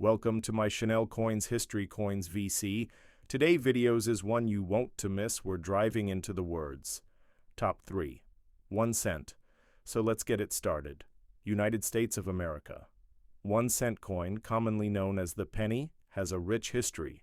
Welcome to my Chanel Coins History Coins VC. Today videos is one you won't to miss. We're driving into the words. Top 3. 1 cent. So let's get it started. United States of America. 1 cent coin, commonly known as the penny, has a rich history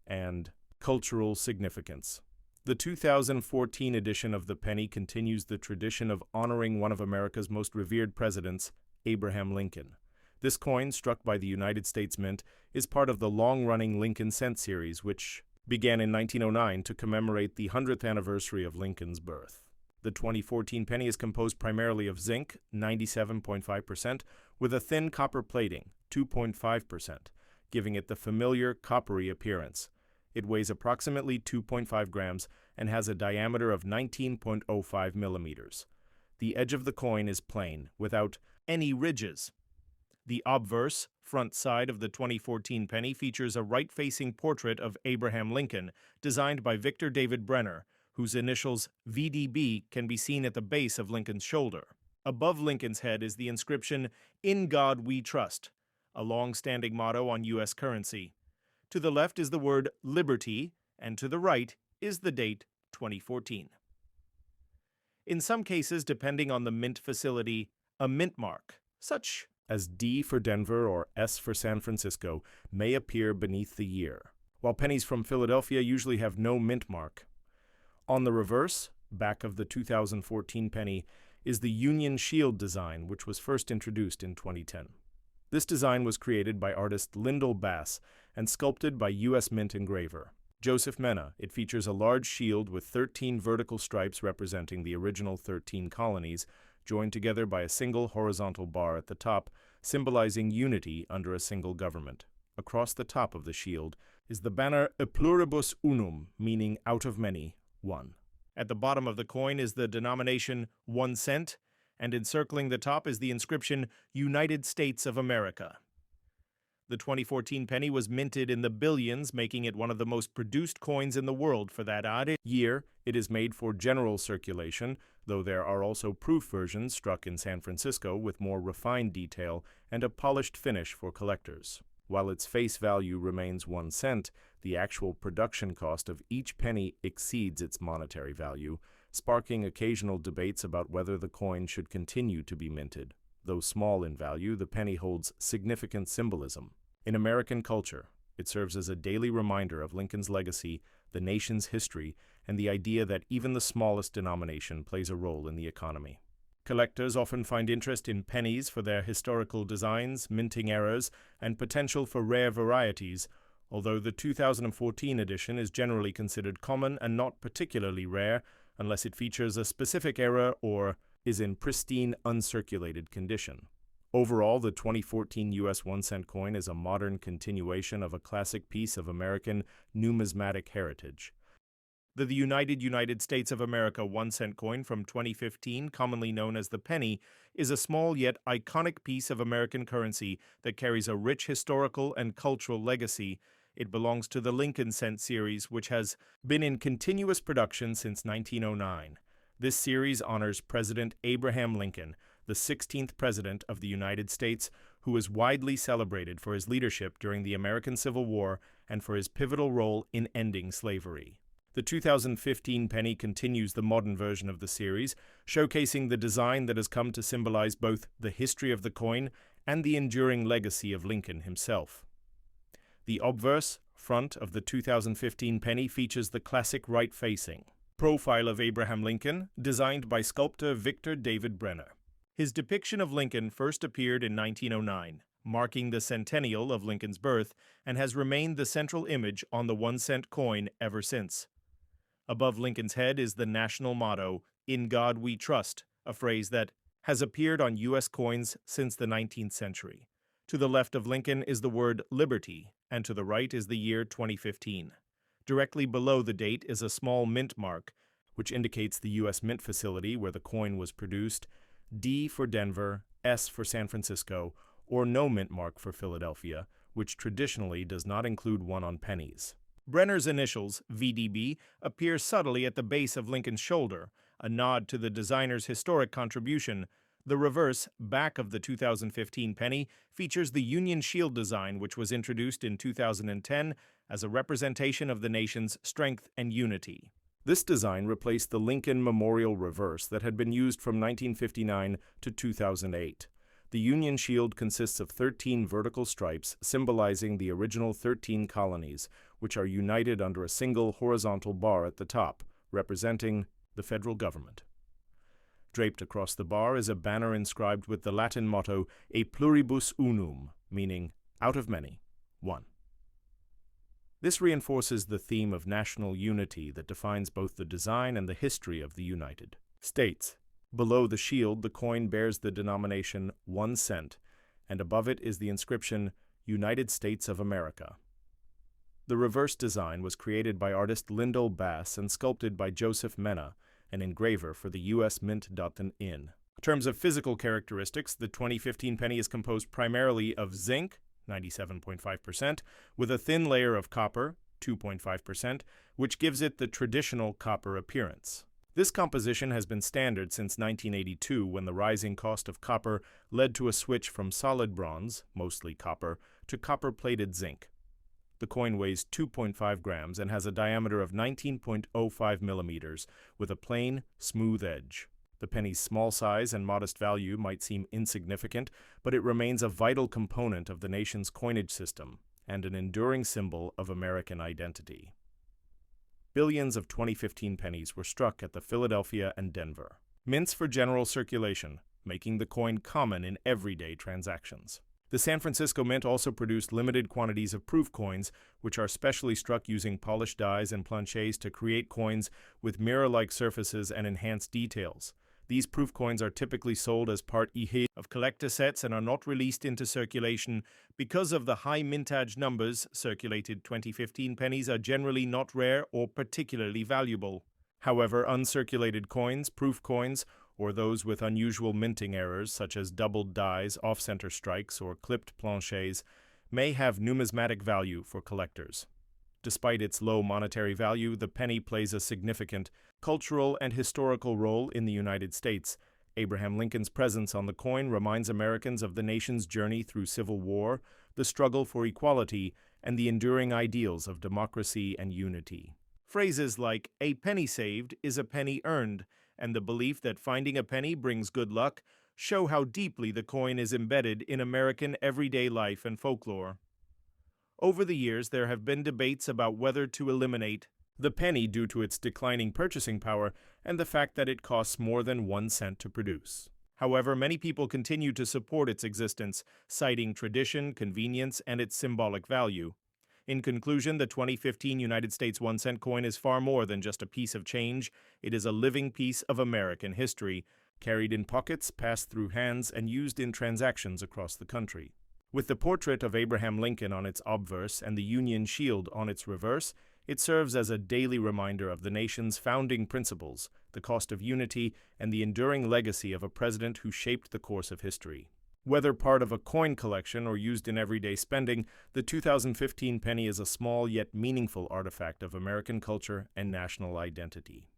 and cultural significance. The 2014 edition of the penny continues the tradition of honoring one of America's most revered presidents, Abraham Lincoln. This coin, struck by the United States Mint, is part of the long-running Lincoln Cent series, which began in 1909 to commemorate the 100th anniversary of Lincoln's birth. The 2014 penny is composed primarily of zinc, 97.5%, with a thin copper plating, 2.5%, giving it the familiar coppery appearance. It weighs approximately 2.5 grams and has a diameter of 19.05 millimeters. The edge of the coin is plain, without any ridges. The obverse, front side of the 2014 penny features a right-facing portrait of Abraham Lincoln, designed by Victor David Brenner, whose initials VDB can be seen at the base of Lincoln's shoulder. Above Lincoln's head is the inscription, "In God We Trust," a long-standing motto on U.S. currency. To the left is the word liberty, and to the right is the date 2014. In some cases, depending on the mint facility, a mint mark, such as D for Denver or S for San Francisco, may appear beneath the year, while pennies from Philadelphia usually have no mint mark. On the reverse, back of the 2014 penny, is the Union Shield design, which was first introduced in 2010. This design was created by artist Lyndall Bass and sculpted by U.S. Mint engraver Joseph Mena. It features a large shield with 13 vertical stripes representing the original 13 colonies, joined together by a single horizontal bar at the top, symbolizing unity under a single government. Across the top of the shield is the banner E pluribus unum, meaning out of many, one. At the bottom of the coin is the denomination 1 cent, and encircling the top is the inscription United States of America. The 2014 penny was minted in the billions, making it one of the most produced coins in the world for that odd year. It is made for general circulation, though there are also proof versions struck in San Francisco with more refined detail and a polished finish for collectors. While its face value remains 1 cent, the actual production cost of each penny exceeds its monetary value, sparking occasional debates about whether the coin should continue to be minted. Though small in value, the penny holds significant symbolism. In American culture, it serves as a daily reminder of Lincoln's legacy, the nation's history, and the idea that even the smallest denomination plays a role in the economy. Collectors often find interest in pennies for their historical designs, minting errors, and potential for rare varieties, although the 2014 edition is generally considered common and not particularly rare unless it features a specific error or is in pristine, uncirculated condition. Overall, the 2014 U.S. 1 cent coin is a modern continuation of a classic piece of American numismatic heritage. The United States of America 1 cent coin from 2015, commonly known as the penny, is a small yet iconic piece of American currency that carries a rich historical and cultural legacy. It belongs to the Lincoln Cent series, which has been in continuous production since 1909. This series honors President Abraham Lincoln, the 16th President of the United States, who is widely celebrated for his leadership during the American Civil War and for his pivotal role in ending slavery. The 2015 penny continues the modern version of the series, showcasing the design that has come to symbolize both the history of the coin and the enduring legacy of Lincoln himself. The obverse, front of the 2015 penny features the classic right-facing profile of Abraham Lincoln, designed by sculptor Victor David Brenner. His depiction of Lincoln first appeared in 1909, marking the centennial of Lincoln's birth, and has remained the central image on the 1 cent coin ever since. Above Lincoln's head is the national motto, "In God We Trust," a phrase that has appeared on U.S. coins since the 19th century. To the left of Lincoln is the word liberty, and to the right is the year 2015. Directly below the date is a small mint mark, which indicates the U.S. Mint facility where the coin was produced, D for Denver, S for San Francisco, or no mint mark for Philadelphia, which traditionally does not include one on pennies. Brenner's initials, VDB, appear subtly at the base of Lincoln's shoulder, a nod to the designer's historic contribution. The reverse, back of the 2015 penny, features the Union Shield design, which was introduced in 2010 as a representation of the nation's strength and unity. This design replaced the Lincoln Memorial reverse that had been used from 1959 to 2008. The Union Shield consists of 13 vertical stripes symbolizing the original 13 colonies, which are united under a single horizontal bar at the top, representing the federal government. Draped across the bar is a banner inscribed with the Latin motto E pluribus unum, meaning out of many, one. This reinforces the theme of national unity that defines both the design and the history of the United States. Below the shield, the coin bears the denomination 1 cent, and above it is the inscription United States of America. The reverse design was created by artist Lyndall Bass and sculpted by Joseph Mena, an engraver for the U.S. Mint.in. In terms of physical characteristics, the 2015 penny is composed primarily of zinc, 97.5%, with a thin layer of copper, 2.5%, which gives it the traditional copper appearance. This composition has been standard since 1982, when the rising cost of copper led to a switch from solid bronze, mostly copper, to copper-plated zinc. The coin weighs 2.5 grams and has a diameter of 19.05 millimeters, with a plain, smooth edge. The penny's small size and modest value might seem insignificant, but it remains a vital component of the nation's coinage system and an enduring symbol of American identity. Billions of 2015 pennies were struck at the Philadelphia and Denver mints for general circulation, making the coin common in everyday transactions. The San Francisco Mint also produced limited quantities of proof coins, which are specially struck using polished dies and planchets to create coins with mirror-like surfaces and enhanced details. These proof coins are typically sold as part of collector sets and are not released into circulation. Because of the high mintage numbers, circulated 2015 pennies are generally not rare or particularly valuable. However, uncirculated coins, proof coins, or those with unusual minting errors such as doubled dies, off-center strikes, or clipped planchets, may have numismatic value for collectors. Despite its low monetary value, the penny plays a significant cultural and historical role in the United States. Abraham Lincoln's presence on the coin reminds Americans of the nation's journey through civil war, the struggle for equality, and the enduring ideals of democracy and unity. Phrases like, "A penny saved is a penny earned," and the belief that finding a penny brings good luck show how deeply the coin is embedded in American everyday life and folklore. Over the years, there have been debates about whether to eliminate the penny due to its declining purchasing power and the fact that it costs more than 1 cent to produce. However, many people continue to support its existence, citing tradition, convenience, and its symbolic value. In conclusion, the 2015 United States 1 cent coin is far more than just a piece of change. It is a living piece of American history, carried in pockets, passed through hands, and used in transactions across the country. With the portrait of Abraham Lincoln on its obverse and the Union Shield on its reverse, it serves as a daily reminder of the nation's founding principles, the cost of unity, and the enduring legacy of a president who shaped the course of history. Whether part of a coin collection or used in everyday spending, the 2015 penny is a small yet meaningful artifact of American culture and national identity.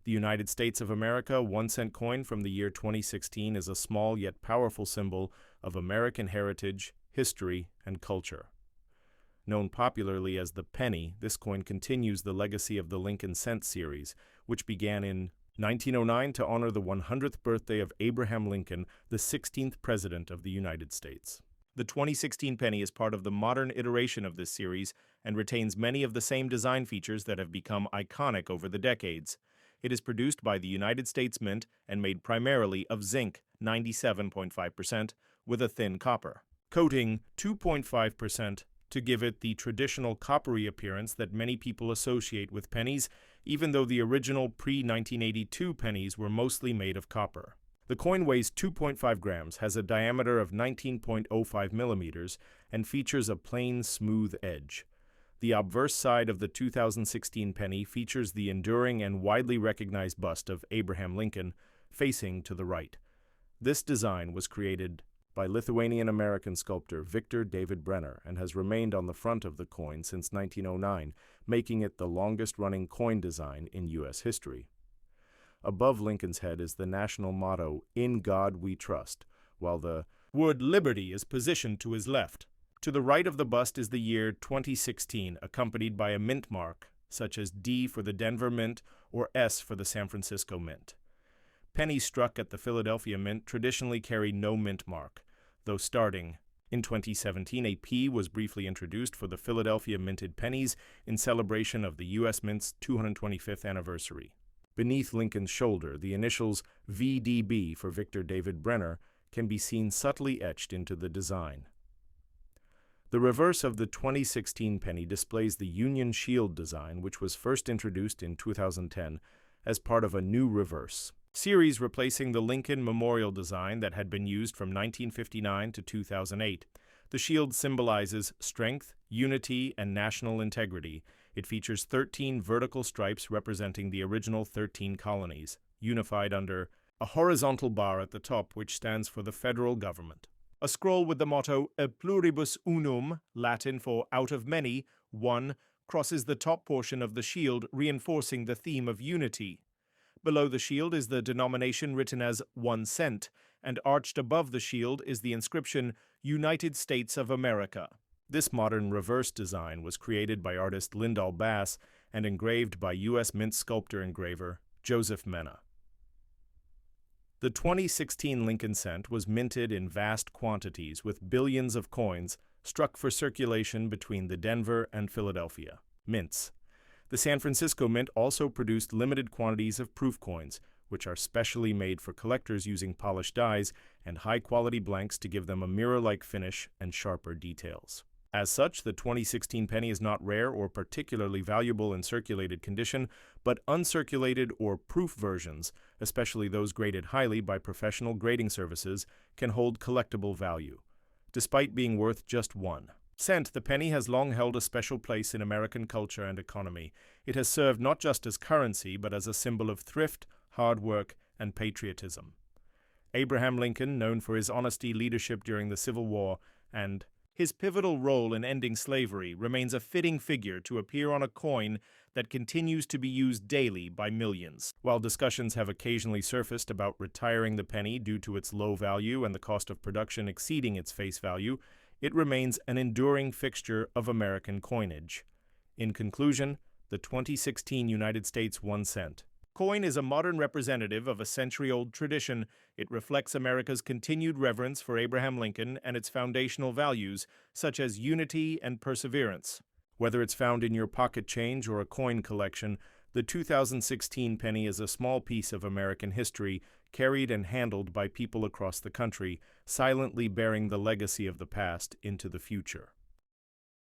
The United States of America 1 cent coin from the year 2016 is a small yet powerful symbol of American heritage, history, and culture. Known popularly as the penny, this coin continues the legacy of the Lincoln Cent series, which began in 1909 to honor the 100th birthday of Abraham Lincoln, the 16th President of the United States. The 2016 penny is part of the modern iteration of this series and retains many of the same design features that have become iconic over the decades. It is produced by the United States Mint and made primarily of zinc, 97.5%, with a thin copper coating, 2.5%, to give it the traditional coppery appearance that many people associate with pennies, even though the original pre-1982 pennies were mostly made of copper. The coin weighs 2.5 grams, has a diameter of 19.05 millimeters, and features a plain, smooth edge. The obverse side of the 2016 penny features the enduring and widely recognized bust of Abraham Lincoln, facing to the right. This design was created by Lithuanian-American sculptor Victor David Brenner and has remained on the front of the coin since 1909, making it the longest-running coin design in U.S. history. Above Lincoln's head is the national motto, "In God We Trust," while the word liberty is positioned to his left. To the right of the bust is the year 2016, accompanied by a mint mark, such as D for the Denver Mint or S for the San Francisco Mint. Pennies struck at the Philadelphia Mint traditionally carry no mint mark, though starting in 2017, a P was briefly introduced for the Philadelphia minted pennies in celebration of the U.S. Mint's 225th anniversary. Beneath Lincoln's shoulder, the initials VDB for Victor David Brenner can be seen subtly etched into the design. The reverse of the 2016 penny displays the Union Shield design, which was first introduced in 2010 as part of a new reverse series replacing the Lincoln Memorial design that had been used from 1959 to 2008. The shield symbolizes strength, unity, and national integrity. It features 13 vertical stripes representing the original 13 colonies, unified under a horizontal bar at the top which stands for the federal government. A scroll with the motto E pluribus unum, Latin for out of many, one, crosses the top portion of the shield, reinforcing the theme of unity. Below the shield is the denomination written as 1 cent, and arched above the shield is the inscription United States of America. This modern reverse design was created by artist Lyndall Bass and engraved by U.S. Mint sculptor engraver Joseph Mena. The 2016 Lincoln cent was minted in vast quantities with billions of coins struck for circulation between the Denver and Philadelphia mints. The San Francisco Mint also produced limited quantities of proof coins, which are specially made for collectors using polished dies and high-quality blanks to give them a mirror-like finish and sharper details. As such, the 2016 penny is not rare or particularly valuable in circulated condition, but uncirculated or proof versions, especially those graded highly by professional grading services, can hold collectible value, despite being worth just 1 cent. The penny has long held a special place in American culture and economy. It has served not just as currency, but as a symbol of thrift, hard work, and patriotism. Abraham Lincoln, known for his honesty, leadership during the Civil War, and his pivotal role in ending slavery, remains a fitting figure to appear on a coin that continues to be used daily by millions. While discussions have occasionally surfaced about retiring the penny due to its low value and the cost of production exceeding its face value, it remains an enduring fixture of American coinage. In conclusion, the 2016 United States 1 cent coin is a modern representative of a century-old tradition. It reflects America's continued reverence for Abraham Lincoln and its foundational values, such as unity and perseverance. Whether it's found in your pocket change or a coin collection, the 2016 penny is a small piece of American history, carried and handled by people across the country, silently bearing the legacy of the past into the future.